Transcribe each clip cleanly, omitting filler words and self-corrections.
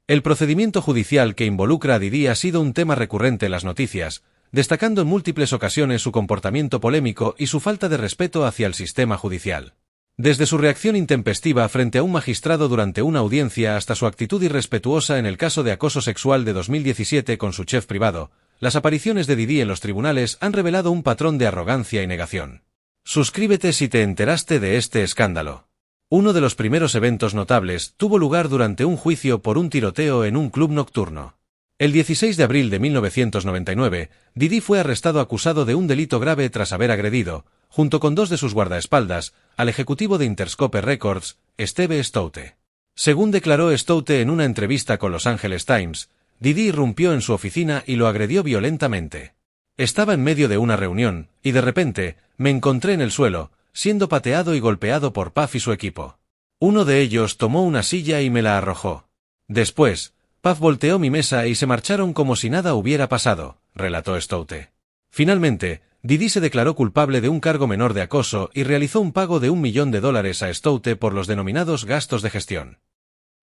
El procedimiento judicial que involucra a Diddy ha sido un tema recurrente en las noticias, destacando en múltiples ocasiones su comportamiento polémico y su falta de respeto hacia el sistema judicial. Desde su reacción intempestiva frente a un magistrado durante una audiencia hasta su actitud irrespetuosa en el caso de acoso sexual de 2017 con su chef privado, las apariciones de Diddy en los tribunales han revelado un patrón de arrogancia y negación. Suscríbete si te enteraste de este escándalo. Uno de los primeros eventos notables tuvo lugar durante un juicio por un tiroteo en un club nocturno. El 16 de abril de 1999, Diddy fue arrestado acusado de un delito grave tras haber agredido, junto con dos de sus guardaespaldas, al ejecutivo de Interscope Records, Steve Stoute. Según declaró Stoute en una entrevista con Los Angeles Times, Diddy irrumpió en su oficina y lo agredió violentamente. Estaba en medio de una reunión, y de repente, me encontré en el suelo, siendo pateado y golpeado por Puff y su equipo. Uno de ellos tomó una silla y me la arrojó. Después, Puff volteó mi mesa y se marcharon como si nada hubiera pasado, relató Stoute. Finalmente, Diddy se declaró culpable de un cargo menor de acoso y realizó un pago de $1 millón a Stoute por los denominados gastos de gestión.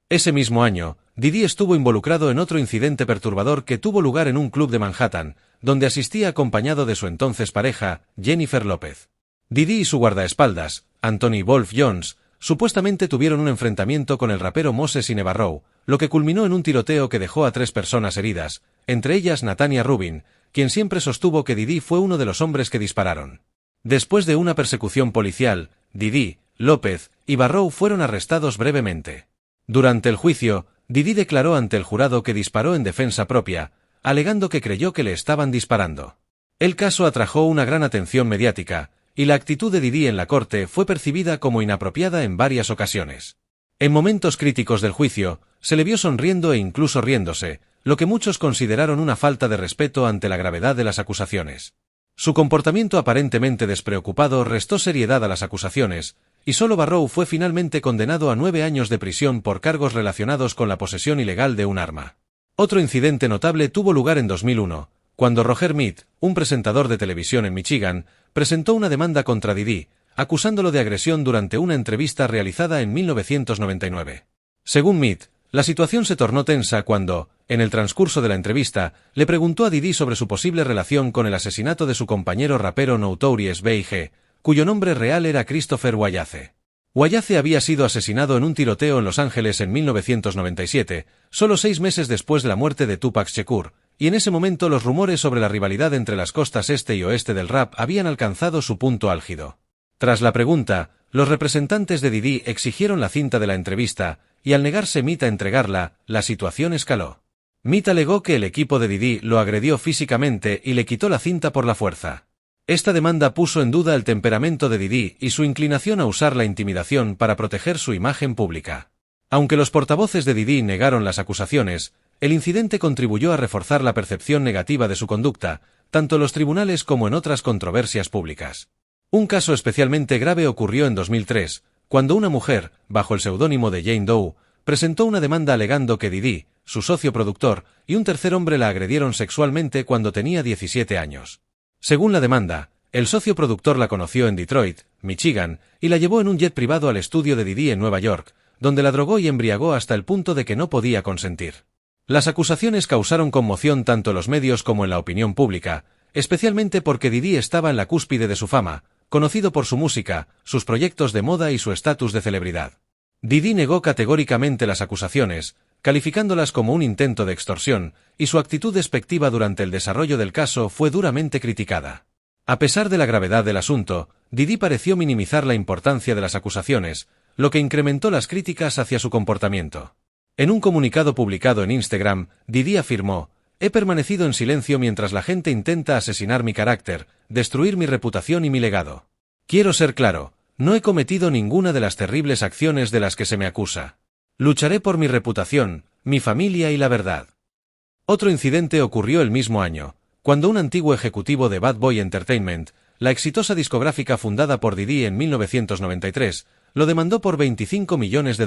Ese mismo año, Diddy estuvo involucrado en otro incidente perturbador que tuvo lugar en un club de Manhattan, donde asistía acompañado de su entonces pareja, Jennifer López. Diddy y su guardaespaldas, Anthony Wolf Jones, supuestamente tuvieron un enfrentamiento con el rapero Moses Inebarrow, lo que culminó en un tiroteo que dejó a 3 personas heridas, entre ellas Natania Rubin, quien siempre sostuvo que Diddy fue uno de los hombres que dispararon. Después de una persecución policial, Diddy, López y Barrow fueron arrestados brevemente. Durante el juicio, Diddy declaró ante el jurado que disparó en defensa propia, alegando que creyó que le estaban disparando. El caso atrajo una gran atención mediática, y la actitud de Diddy en la corte fue percibida como inapropiada en varias ocasiones. En momentos críticos del juicio, se le vio sonriendo e incluso riéndose, lo que muchos consideraron una falta de respeto ante la gravedad de las acusaciones. Su comportamiento aparentemente despreocupado restó seriedad a las acusaciones, y solo Barrow fue finalmente condenado a 9 años de prisión por cargos relacionados con la posesión ilegal de un arma. Otro incidente notable tuvo lugar en 2001, cuando Roger Mead, un presentador de televisión en Michigan, presentó una demanda contra Diddy, acusándolo de agresión durante una entrevista realizada en 1999. Según Mead, la situación se tornó tensa cuando, en el transcurso de la entrevista, le preguntó a Diddy sobre su posible relación con el asesinato de su compañero rapero Notorious B.I.G., cuyo nombre real era Christopher Wallace. Wallace había sido asesinado en un tiroteo en Los Ángeles en 1997, solo 6 meses después de la muerte de Tupac Shakur, y en ese momento los rumores sobre la rivalidad entre las costas este y oeste del rap habían alcanzado su punto álgido. Tras la pregunta, los representantes de Diddy exigieron la cinta de la entrevista, y al negarse Mead a entregarla, la situación escaló. Mead alegó que el equipo de Diddy lo agredió físicamente y le quitó la cinta por la fuerza. Esta demanda puso en duda el temperamento de Diddy y su inclinación a usar la intimidación para proteger su imagen pública. Aunque los portavoces de Diddy negaron las acusaciones, el incidente contribuyó a reforzar la percepción negativa de su conducta, tanto en los tribunales como en otras controversias públicas. Un caso especialmente grave ocurrió en 2003, cuando una mujer, bajo el seudónimo de Jane Doe, presentó una demanda alegando que Diddy, su socio productor, y un tercer hombre la agredieron sexualmente cuando tenía 17 años. Según la demanda, el socio productor la conoció en Detroit, Michigan, y la llevó en un jet privado al estudio de Diddy en Nueva York, donde la drogó y embriagó hasta el punto de que no podía consentir. Las acusaciones causaron conmoción tanto en los medios como en la opinión pública, especialmente porque Diddy estaba en la cúspide de su fama, conocido por su música, sus proyectos de moda y su estatus de celebridad. Diddy negó categóricamente las acusaciones, calificándolas como un intento de extorsión, y su actitud despectiva durante el desarrollo del caso fue duramente criticada. A pesar de la gravedad del asunto, Diddy pareció minimizar la importancia de las acusaciones, lo que incrementó las críticas hacia su comportamiento. En un comunicado publicado en Instagram, Diddy afirmó: «He permanecido en silencio mientras la gente intenta asesinar mi carácter, destruir mi reputación y mi legado. Quiero ser claro, no he cometido ninguna de las terribles acciones de las que se me acusa. Lucharé por mi reputación, mi familia y la verdad». Otro incidente ocurrió el mismo año, cuando un antiguo ejecutivo de Bad Boy Entertainment, la exitosa discográfica fundada por Diddy en 1993, lo demandó por $25 millones.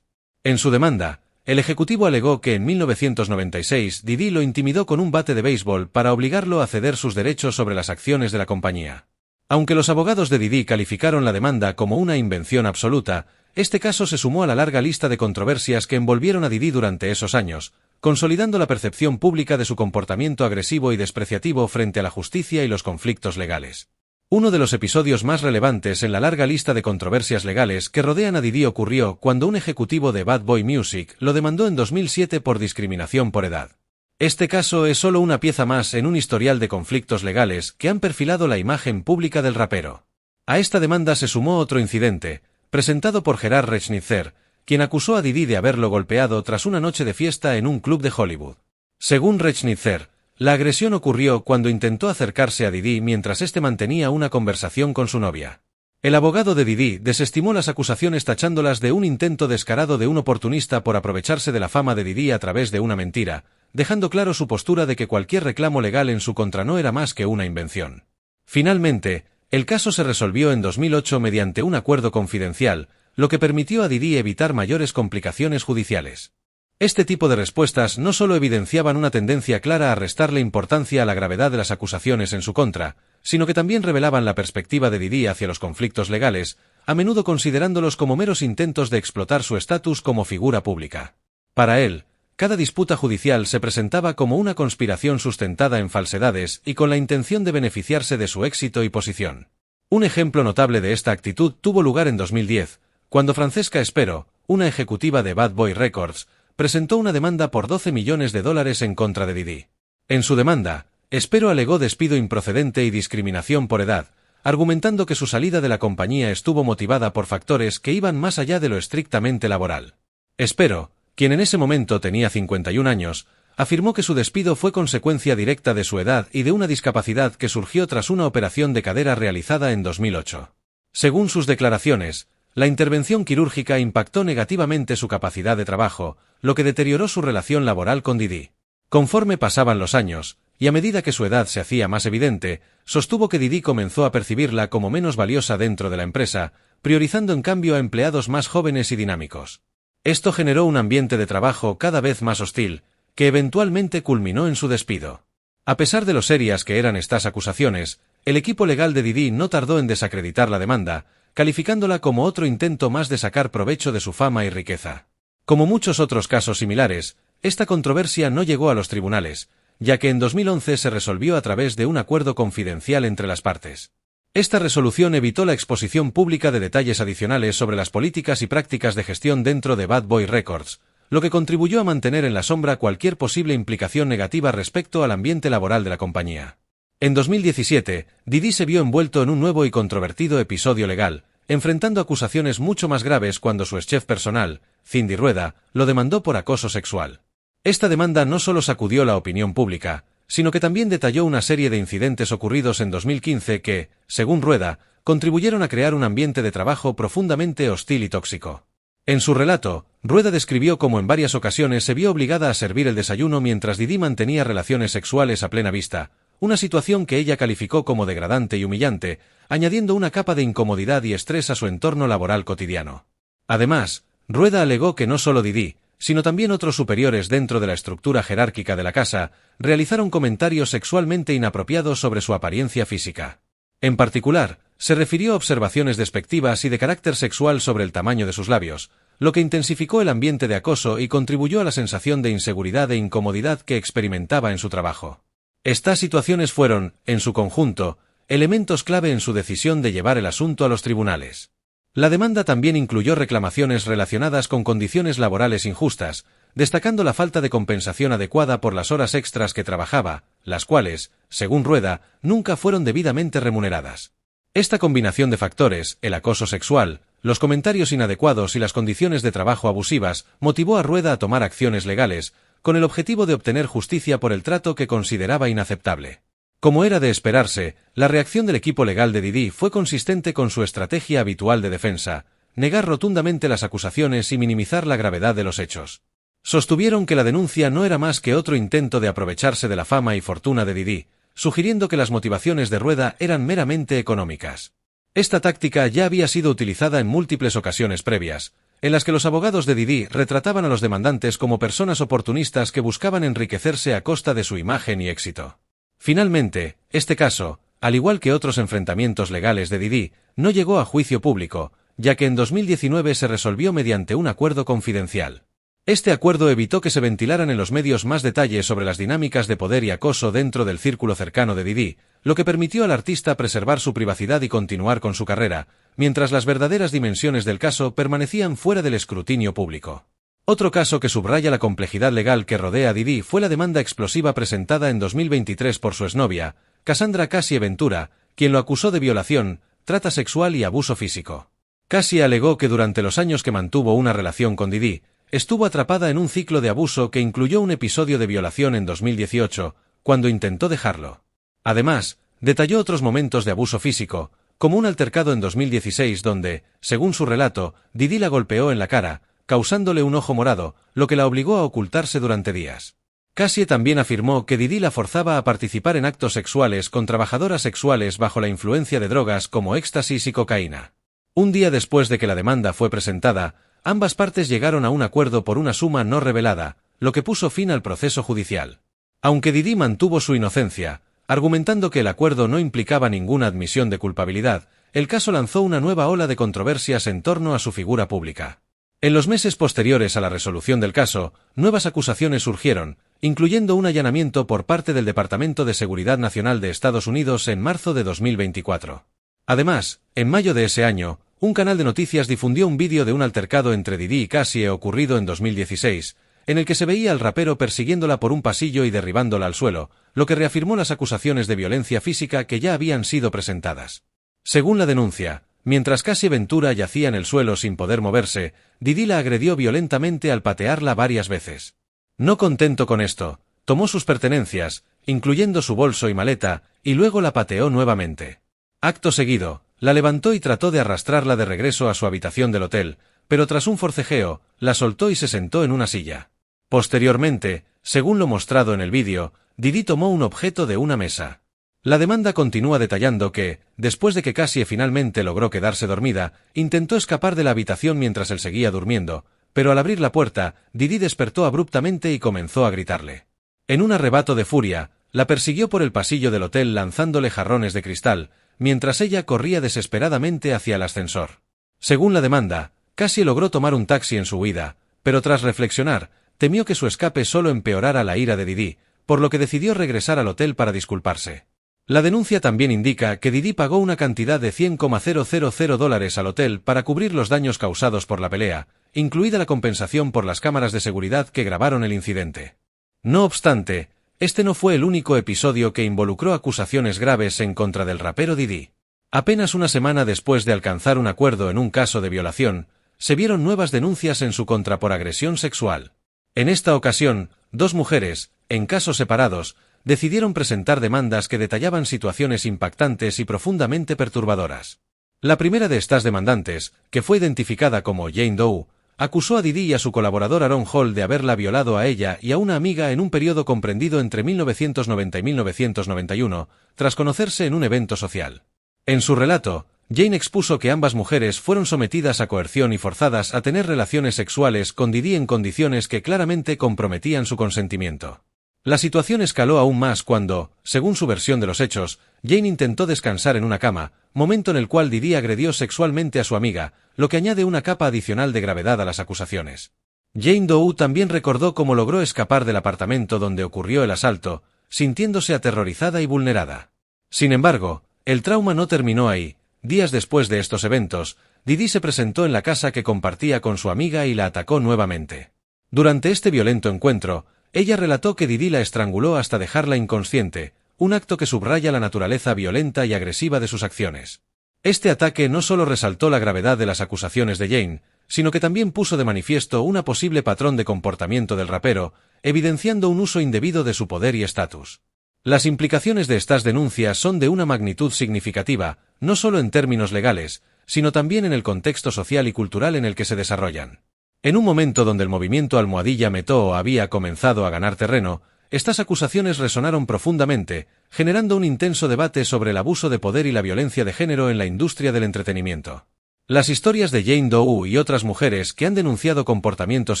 En su demanda, el ejecutivo alegó que en 1996 Diddy lo intimidó con un bate de béisbol para obligarlo a ceder sus derechos sobre las acciones de la compañía. Aunque los abogados de Diddy calificaron la demanda como una invención absoluta, Este caso se sumó a la larga lista de controversias que envolvieron a Didi durante esos años, consolidando la percepción pública de su comportamiento agresivo y despreciativo frente a la justicia y los conflictos legales. Uno de los episodios más relevantes en la larga lista de controversias legales que rodean a Didi ocurrió cuando un ejecutivo de Bad Boy Music lo demandó en 2007 por discriminación por edad. Este caso es solo una pieza más en un historial de conflictos legales que han perfilado la imagen pública del rapero. A esta demanda se sumó otro incidente, presentado por Gerard Rechnitzer, quien acusó a Didi de haberlo golpeado tras una noche de fiesta en un club de Hollywood. Según Rechnitzer, la agresión ocurrió cuando intentó acercarse a Didi mientras éste mantenía una conversación con su novia. El abogado de Didi desestimó las acusaciones tachándolas de un intento descarado de un oportunista por aprovecharse de la fama de Didi a través de una mentira, dejando claro su postura de que cualquier reclamo legal en su contra no era más que una invención. Finalmente, el caso se resolvió en 2008 mediante un acuerdo confidencial, lo que permitió a Didi evitar mayores complicaciones judiciales. Este tipo de respuestas no solo evidenciaban una tendencia clara a restarle importancia a la gravedad de las acusaciones en su contra, sino que también revelaban la perspectiva de Didi hacia los conflictos legales, a menudo considerándolos como meros intentos de explotar su estatus como figura pública. Para él, cada disputa judicial se presentaba como una conspiración sustentada en falsedades y con la intención de beneficiarse de su éxito y posición. Un ejemplo notable de esta actitud tuvo lugar en 2010, cuando Francesca Espero, una ejecutiva de Bad Boy Records, presentó una demanda por $12 millones en contra de Didi. En su demanda, Espero alegó despido improcedente y discriminación por edad, argumentando que su salida de la compañía estuvo motivada por factores que iban más allá de lo estrictamente laboral. Espero, quien en ese momento tenía 51 años, afirmó que su despido fue consecuencia directa de su edad y de una discapacidad que surgió tras una operación de cadera realizada en 2008. Según sus declaraciones, la intervención quirúrgica impactó negativamente su capacidad de trabajo, lo que deterioró su relación laboral con Didi. Conforme pasaban los años, y a medida que su edad se hacía más evidente, sostuvo que Didi comenzó a percibirla como menos valiosa dentro de la empresa, priorizando en cambio a empleados más jóvenes y dinámicos. Esto generó un ambiente de trabajo cada vez más hostil, que eventualmente culminó en su despido. A pesar de lo serias que eran estas acusaciones, el equipo legal de Didi no tardó en desacreditar la demanda, calificándola como otro intento más de sacar provecho de su fama y riqueza. Como muchos otros casos similares, esta controversia no llegó a los tribunales, ya que en 2011 se resolvió a través de un acuerdo confidencial entre las partes. Esta resolución evitó la exposición pública de detalles adicionales sobre las políticas y prácticas de gestión dentro de Bad Boy Records, lo que contribuyó a mantener en la sombra cualquier posible implicación negativa respecto al ambiente laboral de la compañía. En 2017, Didi se vio envuelto en un nuevo y controvertido episodio legal, enfrentando acusaciones mucho más graves cuando su exchef personal, Cindy Rueda, lo demandó por acoso sexual. Esta demanda no solo sacudió la opinión pública, sino que también detalló una serie de incidentes ocurridos en 2015 que, según Rueda, contribuyeron a crear un ambiente de trabajo profundamente hostil y tóxico. En su relato, Rueda describió cómo en varias ocasiones se vio obligada a servir el desayuno mientras Didi mantenía relaciones sexuales a plena vista, una situación que ella calificó como degradante y humillante, añadiendo una capa de incomodidad y estrés a su entorno laboral cotidiano. Además, Rueda alegó que no solo Didi, sino también otros superiores dentro de la estructura jerárquica de la casa, realizaron comentarios sexualmente inapropiados sobre su apariencia física. En particular, se refirió a observaciones despectivas y de carácter sexual sobre el tamaño de sus labios, lo que intensificó el ambiente de acoso y contribuyó a la sensación de inseguridad e incomodidad que experimentaba en su trabajo. Estas situaciones fueron, en su conjunto, elementos clave en su decisión de llevar el asunto a los tribunales. La demanda también incluyó reclamaciones relacionadas con condiciones laborales injustas, destacando la falta de compensación adecuada por las horas extras que trabajaba, las cuales, según Rueda, nunca fueron debidamente remuneradas. Esta combinación de factores, el acoso sexual, los comentarios inadecuados y las condiciones de trabajo abusivas, motivó a Rueda a tomar acciones legales, con el objetivo de obtener justicia por el trato que consideraba inaceptable. Como era de esperarse, la reacción del equipo legal de Didi fue consistente con su estrategia habitual de defensa, negar rotundamente las acusaciones y minimizar la gravedad de los hechos. Sostuvieron que la denuncia no era más que otro intento de aprovecharse de la fama y fortuna de Didi, sugiriendo que las motivaciones de Rueda eran meramente económicas. Esta táctica ya había sido utilizada en múltiples ocasiones previas, en las que los abogados de Didi retrataban a los demandantes como personas oportunistas que buscaban enriquecerse a costa de su imagen y éxito. Finalmente, este caso, al igual que otros enfrentamientos legales de Didi, no llegó a juicio público, ya que en 2019 se resolvió mediante un acuerdo confidencial. Este acuerdo evitó que se ventilaran en los medios más detalles sobre las dinámicas de poder y acoso dentro del círculo cercano de Didí, lo que permitió al artista preservar su privacidad y continuar con su carrera, mientras las verdaderas dimensiones del caso permanecían fuera del escrutinio público. Otro caso que subraya la complejidad legal que rodea a Didí fue la demanda explosiva presentada en 2023 por su exnovia, Cassandra Cassie Ventura, quien lo acusó de violación, trata sexual y abuso físico. Cassie alegó que durante los años que mantuvo una relación con Didí, estuvo atrapada en un ciclo de abuso que incluyó un episodio de violación en 2018, cuando intentó dejarlo. Además, detalló otros momentos de abuso físico, como un altercado en 2016 donde, según su relato, Didí la golpeó en la cara, causándole un ojo morado, lo que la obligó a ocultarse durante días. Cassie también afirmó que Didí la forzaba a participar en actos sexuales con trabajadoras sexuales bajo la influencia de drogas como éxtasis y cocaína. Un día después de que la demanda fue presentada, ambas partes llegaron a un acuerdo por una suma no revelada, lo que puso fin al proceso judicial. Aunque Didí mantuvo su inocencia, argumentando que el acuerdo no implicaba ninguna admisión de culpabilidad, el caso lanzó una nueva ola de controversias en torno a su figura pública. En los meses posteriores a la resolución del caso, nuevas acusaciones surgieron, incluyendo un allanamiento por parte del Departamento de Seguridad Nacional de Estados Unidos en marzo de 2024. Además, en mayo de ese año, un canal de noticias difundió un vídeo de un altercado entre Didí y Cassie ocurrido en 2016, en el que se veía al rapero persiguiéndola por un pasillo y derribándola al suelo, lo que reafirmó las acusaciones de violencia física que ya habían sido presentadas. Según la denuncia, mientras Cassie Ventura yacía en el suelo sin poder moverse, Didí la agredió violentamente al patearla varias veces. No contento con esto, tomó sus pertenencias, incluyendo su bolso y maleta, y luego la pateó nuevamente. Acto seguido, la levantó y trató de arrastrarla de regreso a su habitación del hotel, pero tras un forcejeo, la soltó y se sentó en una silla. Posteriormente, según lo mostrado en el vídeo, Didí tomó un objeto de una mesa. La demanda continúa detallando que, después de que Cassie finalmente logró quedarse dormida, intentó escapar de la habitación mientras él seguía durmiendo, pero al abrir la puerta, Didí despertó abruptamente y comenzó a gritarle. En un arrebato de furia, la persiguió por el pasillo del hotel lanzándole jarrones de cristal, mientras ella corría desesperadamente hacia el ascensor. Según la demanda, Cassie logró tomar un taxi en su huida, pero tras reflexionar, temió que su escape solo empeorara la ira de Didí, por lo que decidió regresar al hotel para disculparse. La denuncia también indica que Didí pagó una cantidad de $100,000 al hotel para cubrir los daños causados por la pelea, incluida la compensación por las cámaras de seguridad que grabaron el incidente. No obstante, este no fue el único episodio que involucró acusaciones graves en contra del rapero Didí. Apenas una semana después de alcanzar un acuerdo en un caso de violación, se vieron nuevas denuncias en su contra por agresión sexual. En esta ocasión, dos mujeres, en casos separados, decidieron presentar demandas que detallaban situaciones impactantes y profundamente perturbadoras. La primera de estas demandantes, que fue identificada como Jane Doe, acusó a Didí y a su colaborador Aaron Hall de haberla violado a ella y a una amiga en un periodo comprendido entre 1990 y 1991, tras conocerse en un evento social. En su relato, Jane expuso que ambas mujeres fueron sometidas a coerción y forzadas a tener relaciones sexuales con Didí en condiciones que claramente comprometían su consentimiento. La situación escaló aún más cuando, según su versión de los hechos, Jane intentó descansar en una cama, momento en el cual Didí agredió sexualmente a su amiga, lo que añade una capa adicional de gravedad a las acusaciones. Jane Doe también recordó cómo logró escapar del apartamento donde ocurrió el asalto, sintiéndose aterrorizada y vulnerada. Sin embargo, el trauma no terminó ahí. Días después de estos eventos, Didí se presentó en la casa que compartía con su amiga y la atacó nuevamente. Durante este violento encuentro, ella relató que Didí la estranguló hasta dejarla inconsciente, un acto que subraya la naturaleza violenta y agresiva de sus acciones. Este ataque no solo resaltó la gravedad de las acusaciones de Jane, sino que también puso de manifiesto una posible patrón de comportamiento del rapero, evidenciando un uso indebido de su poder y estatus. Las implicaciones de estas denuncias son de una magnitud significativa, no solo en términos legales, sino también en el contexto social y cultural en el que se desarrollan. En un momento donde el movimiento Almohadilla Metoo había comenzado a ganar terreno, estas acusaciones resonaron profundamente, generando un intenso debate sobre el abuso de poder y la violencia de género en la industria del entretenimiento. Las historias de Jane Doe y otras mujeres que han denunciado comportamientos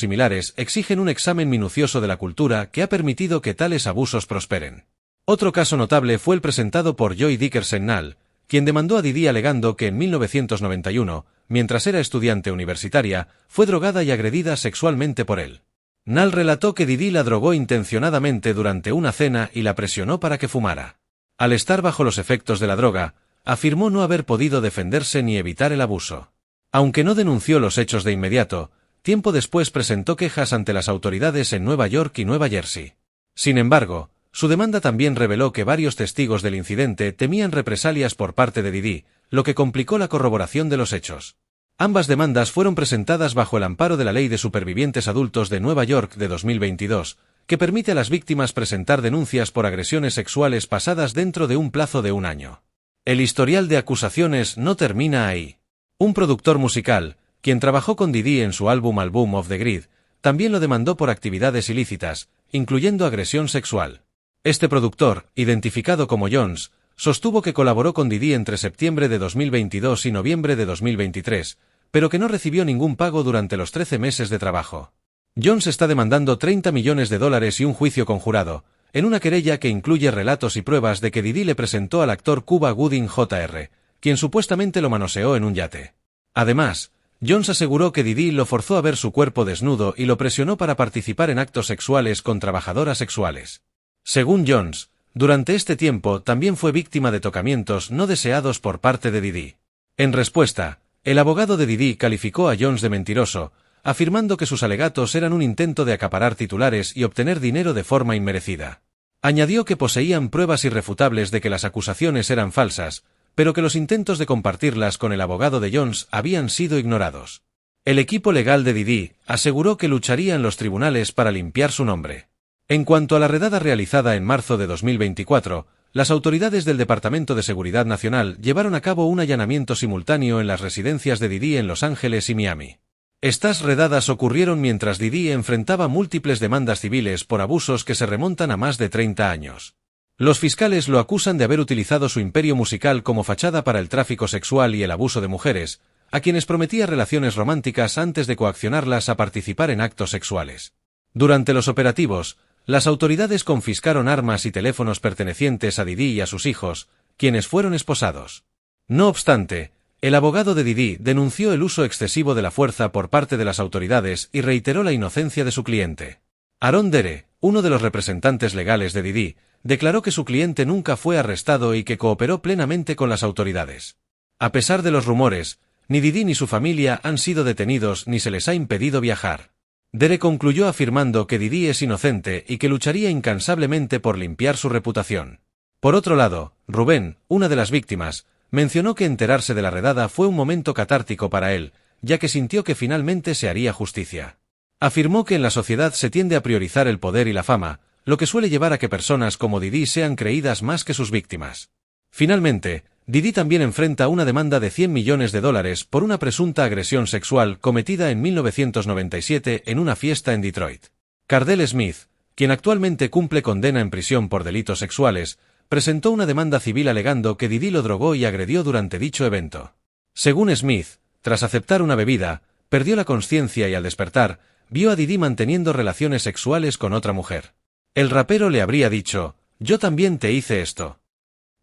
similares exigen un examen minucioso de la cultura que ha permitido que tales abusos prosperen. Otro caso notable fue el presentado por Joy Dickerson Nall, quien demandó a Didí alegando que en 1991, mientras era estudiante universitaria, fue drogada y agredida sexualmente por él. Nall relató que Didi la drogó intencionadamente durante una cena y la presionó para que fumara. Al estar bajo los efectos de la droga, afirmó no haber podido defenderse ni evitar el abuso. Aunque no denunció los hechos de inmediato, tiempo después presentó quejas ante las autoridades en Nueva York y Nueva Jersey. Sin embargo, su demanda también reveló que varios testigos del incidente temían represalias por parte de Didi, lo que complicó la corroboración de los hechos. Ambas demandas fueron presentadas bajo el amparo de la Ley de Supervivientes Adultos de Nueva York de 2022, que permite a las víctimas presentar denuncias por agresiones sexuales pasadas dentro de un plazo de un año. El historial de acusaciones no termina ahí. Un productor musical, quien trabajó con Didi en su álbum Album of the Grid, también lo demandó por actividades ilícitas, incluyendo agresión sexual. Este productor, identificado como Jones, sostuvo que colaboró con Didi entre septiembre de 2022 y noviembre de 2023, pero que no recibió ningún pago durante los 13 meses de trabajo. Jones está demandando $30 millones y un juicio conjurado, en una querella que incluye relatos y pruebas de que Didi le presentó al actor Cuba Gooding Jr., quien supuestamente lo manoseó en un yate. Además, Jones aseguró que Didi lo forzó a ver su cuerpo desnudo y lo presionó para participar en actos sexuales con trabajadoras sexuales. Según Jones, durante este tiempo también fue víctima de tocamientos no deseados por parte de Didi. En respuesta, el abogado de Didi calificó a Jones de mentiroso, afirmando que sus alegatos eran un intento de acaparar titulares y obtener dinero de forma inmerecida. Añadió que poseían pruebas irrefutables de que las acusaciones eran falsas, pero que los intentos de compartirlas con el abogado de Jones habían sido ignorados. El equipo legal de Didi aseguró que lucharía en los tribunales para limpiar su nombre. En cuanto a la redada realizada en marzo de 2024, las autoridades del Departamento de Seguridad Nacional llevaron a cabo un allanamiento simultáneo en las residencias de Didi en Los Ángeles y Miami. Estas redadas ocurrieron mientras Didi enfrentaba múltiples demandas civiles por abusos que se remontan a más de 30 años. Los fiscales lo acusan de haber utilizado su imperio musical como fachada para el tráfico sexual y el abuso de mujeres, a quienes prometía relaciones románticas antes de coaccionarlas a participar en actos sexuales. Durante los operativos, las autoridades confiscaron armas y teléfonos pertenecientes a Didi y a sus hijos, quienes fueron esposados. No obstante, el abogado de Didi denunció el uso excesivo de la fuerza por parte de las autoridades y reiteró la inocencia de su cliente. Aaron Dere, uno de los representantes legales de Didi, declaró que su cliente nunca fue arrestado y que cooperó plenamente con las autoridades. A pesar de los rumores, ni Didi ni su familia han sido detenidos ni se les ha impedido viajar. Dere concluyó afirmando que Didi es inocente y que lucharía incansablemente por limpiar su reputación. Por otro lado, Rubén, una de las víctimas, mencionó que enterarse de la redada fue un momento catártico para él, ya que sintió que finalmente se haría justicia. Afirmó que en la sociedad se tiende a priorizar el poder y la fama, lo que suele llevar a que personas como Didi sean creídas más que sus víctimas. Finalmente, Didi también enfrenta una demanda de $100 millones por una presunta agresión sexual cometida en 1997 en una fiesta en Detroit. Cardell Smith, quien actualmente cumple condena en prisión por delitos sexuales, presentó una demanda civil alegando que Didi lo drogó y agredió durante dicho evento. Según Smith, tras aceptar una bebida, perdió la consciencia y al despertar, vio a Didi manteniendo relaciones sexuales con otra mujer. El rapero le habría dicho, «Yo también te hice esto».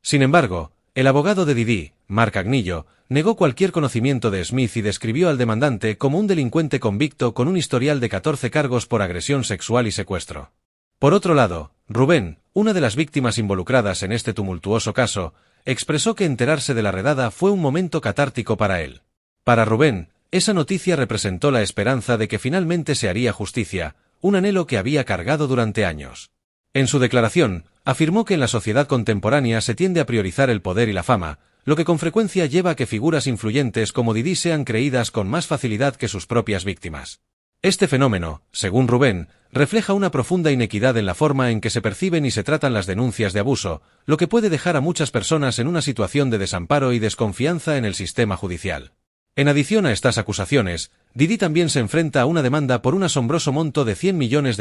Sin embargo, el abogado de Didi, Mark Agnillo, negó cualquier conocimiento de Smith y describió al demandante como un delincuente convicto con un historial de 14 cargos por agresión sexual y secuestro. Por otro lado, Rubén, una de las víctimas involucradas en este tumultuoso caso, expresó que enterarse de la redada fue un momento catártico para él. Para Rubén, esa noticia representó la esperanza de que finalmente se haría justicia, un anhelo que había cargado durante años. En su declaración, afirmó que en la sociedad contemporánea se tiende a priorizar el poder y la fama, lo que con frecuencia lleva a que figuras influyentes como Didi sean creídas con más facilidad que sus propias víctimas. Este fenómeno, según Rubén, refleja una profunda inequidad en la forma en que se perciben y se tratan las denuncias de abuso, lo que puede dejar a muchas personas en una situación de desamparo y desconfianza en el sistema judicial. En adición a estas acusaciones, Didi también se enfrenta a una demanda por un asombroso monto de $100 millones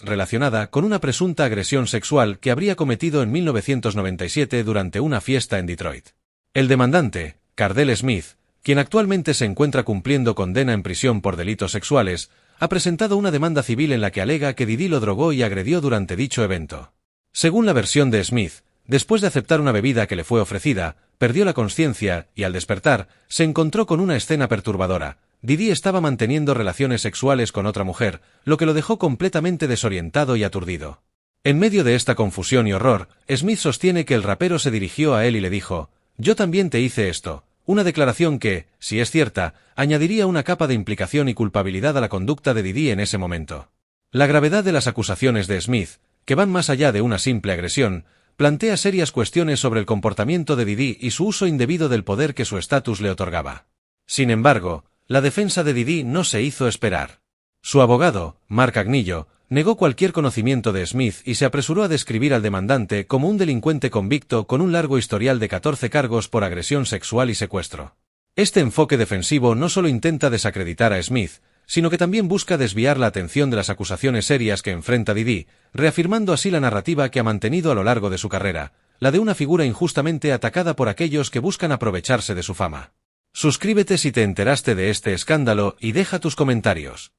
relacionada con una presunta agresión sexual que habría cometido en 1997 durante una fiesta en Detroit. El demandante, Cardell Smith, quien actualmente se encuentra cumpliendo condena en prisión por delitos sexuales, ha presentado una demanda civil en la que alega que Didi lo drogó y agredió durante dicho evento. Según la versión de Smith, después de aceptar una bebida que le fue ofrecida, perdió la conciencia y, al despertar, se encontró con una escena perturbadora. Didi estaba manteniendo relaciones sexuales con otra mujer, lo que lo dejó completamente desorientado y aturdido. En medio de esta confusión y horror, Smith sostiene que el rapero se dirigió a él y le dijo: «Yo también te hice esto», una declaración que, si es cierta, añadiría una capa de implicación y culpabilidad a la conducta de Didi en ese momento. La gravedad de las acusaciones de Smith, que van más allá de una simple agresión, plantea serias cuestiones sobre el comportamiento de Didi y su uso indebido del poder que su estatus le otorgaba. Sin embargo, la defensa de Didi no se hizo esperar. Su abogado, Mark Agnillo, negó cualquier conocimiento de Smith y se apresuró a describir al demandante como un delincuente convicto con un largo historial de 14 cargos por agresión sexual y secuestro. Este enfoque defensivo no solo intenta desacreditar a Smith, sino que también busca desviar la atención de las acusaciones serias que enfrenta Didi, reafirmando así la narrativa que ha mantenido a lo largo de su carrera, la de una figura injustamente atacada por aquellos que buscan aprovecharse de su fama. Suscríbete si te enteraste de este escándalo y deja tus comentarios.